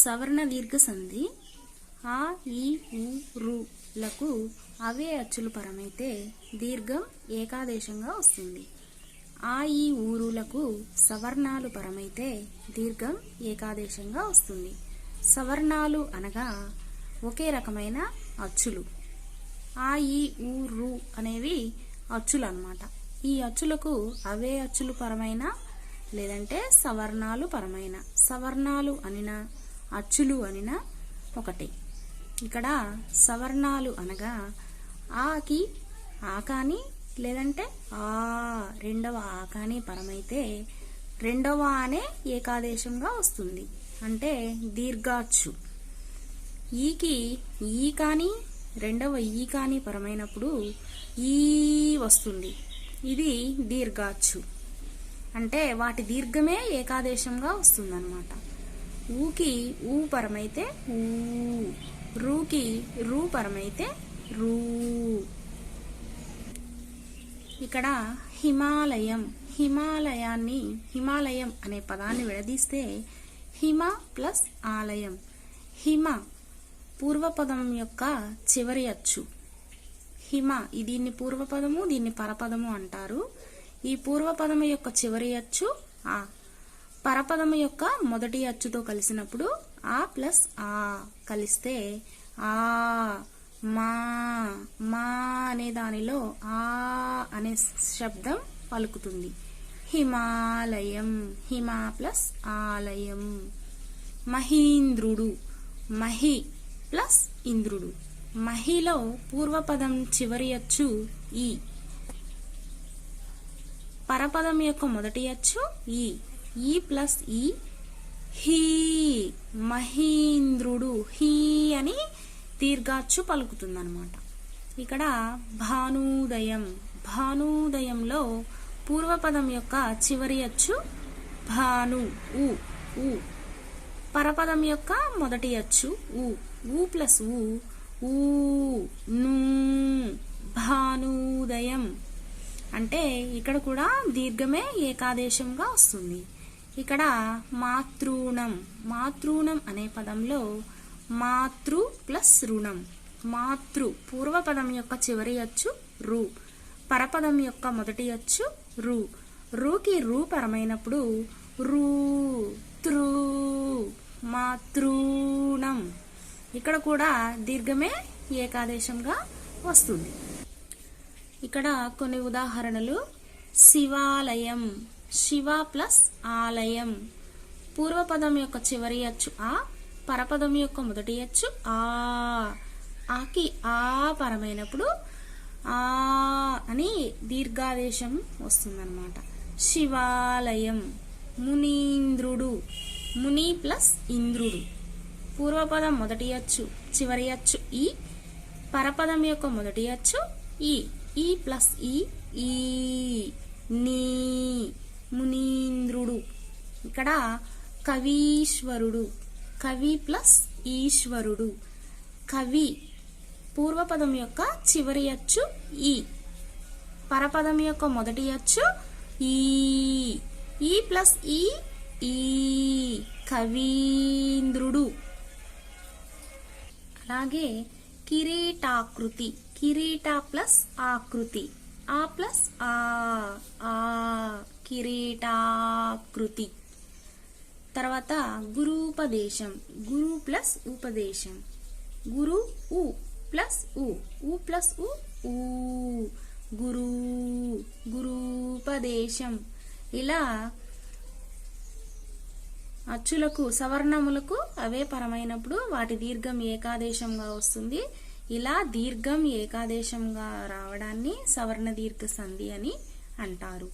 సవర్ణ దీర్ఘ సంధి ఆ, ఈ, ఉ, రు లకు అవే అచ్చులు పరమైతే దీర్ఘం ఏకాదేశంగా వస్తుంది. ఆ, ఈ, ఊరులకు సవర్ణాలు పరమైతే దీర్ఘం ఏకాదేశంగా వస్తుంది. సవర్ణాలు అనగా ఒకే రకమైన అచ్చులు. ఆ, ఈ, ఊ, రు అనేవి అచ్చులు అన్నమాట. ఈ అచ్చులకు అవే అచ్చులు పరమైన లేదంటే సవర్ణాలు పరమైన, సవర్ణాలు అనినా అచ్చులు అనినా ఒకటే. ఇక్కడ సవర్ణాలు అనగా ఆకి ఆకాని లేదంటే ఆ రెండవ ఆకాని పరమైతే రెండవ ఆనే ఏకాదేశంగా వస్తుంది, అంటే దీర్ఘాచ్చు. ఈకి ఈ కాని రెండవ ఈ కాని పరమైనప్పుడు ఈ వస్తుంది, ఇది దీర్ఘాచ్చు, అంటే వాటి దీర్ఘమే ఏకాదేశంగా వస్తుందన్నమాట. ఊకి ఊ పరమైతే ఊ, రూకి రూ పరమైతే రూ. ఇక్కడ హిమాలయం, హిమాలయాన్ని హిమాలయం అనే పదాన్ని విడదీస్తే హిమ ప్లస్ ఆలయం. హిమ పూర్వపదం యొక్క చివరి అచ్చు. హిమ దీన్ని పూర్వపదము, దీన్ని పరపదము అంటారు. ఈ పూర్వపదము యొక్క చివరి అచ్చు ఆ, పరపదము యొక్క మొదటి అచ్చుతో కలిసినప్పుడు ఆ ప్లస్ ఆ కలిస్తే ఆ, మా, మా అనే దానిలో ఆ అనే శబ్దం పలుకుతుంది. హిమాలయం, హిమ ప్లస్ ఆలయం. మహీంద్రుడు, మహి ప్లస్ ఇంద్రుడు. మహిలో పూర్వపదం చివరి అచ్చు ఈ, పరపదం యొక్క మొదటి అచ్చు ఈ ప్లస్ ఈ, హీ, మహీంద్రుడు, హీ అని దీర్ఘాచ్చు పలుకుతుందన్నమాట. ఇక్కడ భానుదయం, భానుదయంలో పూర్వపదం యొక్క చివరి అచ్చు భాను ఉ, పరపదం యొక్క మొదటి అచ్చు ఊ ప్లస్ ఊ, ను, భానుదయం, అంటే ఇక్కడ కూడా దీర్ఘమే ఏకాదేశంగా వస్తుంది. ఇక్కడ మాతృణం, మాతృణం అనే పదంలో మాతృ ప్లస్ రుణం. మాతృ పూర్వపదం యొక్క చివరి అచ్చు రు, పరపదం యొక్క మొదటి అచ్చు రు. రూకి రూ పరమైనప్పుడు రూ, త్రూ, మాతృణం. ఇక్కడ కూడా దీర్ఘమే ఏకాదేశంగా వస్తుంది. ఇక్కడ కొన్ని ఉదాహరణలు. శివాలయం, శివ ప్లస్ ఆలయం. పూర్వపదం యొక్క చివరి అచ్చు ఆ, పరపదం యొక్క మొదటి అచ్చు ఆకి ఆ పరమైనప్పుడు ఆ అని దీర్ఘాదేశం వస్తుందన్నమాట. శివాలయం. మునీంద్రుడు, ముని ప్లస్ ఇంద్రుడు. పూర్వపదం మొదటి అచ్చు చివరి అచ్చు ఈ, పరపదం యొక్క మొదటి అచ్చు ఈ ప్లస్ ఈ, నీ, మునీంద్రుడు. ఇక్కడ కవీశ్వరుడు, కవి ప్లస్ ఈశ్వరుడు. కవి పూర్వపదం యొక్క చివరి అచ్చు ఈ, పరపదం యొక్క మొదటి అచ్చు ఈ ప్లస్ ఈ, కవీంద్రుడు. అలాగే కిరీటాకృతి, కిరీట ప్లస్ ఆకృతి, ఆ ప్లస్ ఆ, కిరీటాకృతి. తర్వాత గురూపదేశం, గురు ప్లస్ ఉపదేశం. గురు ఉ ప్లస్ ఉ ప్లస్ ఊ, గురు, గురూపదేశం. ఇలా అచ్చులకు సవర్ణములకు అవే పరమైనప్పుడు వాటి దీర్ఘం ఏకాదేశంగా వస్తుంది. ఇలా దీర్ఘం ఏకాదేశంగా రావడాన్ని సవర్ణ దీర్ఘ సంధి అని అంటారు.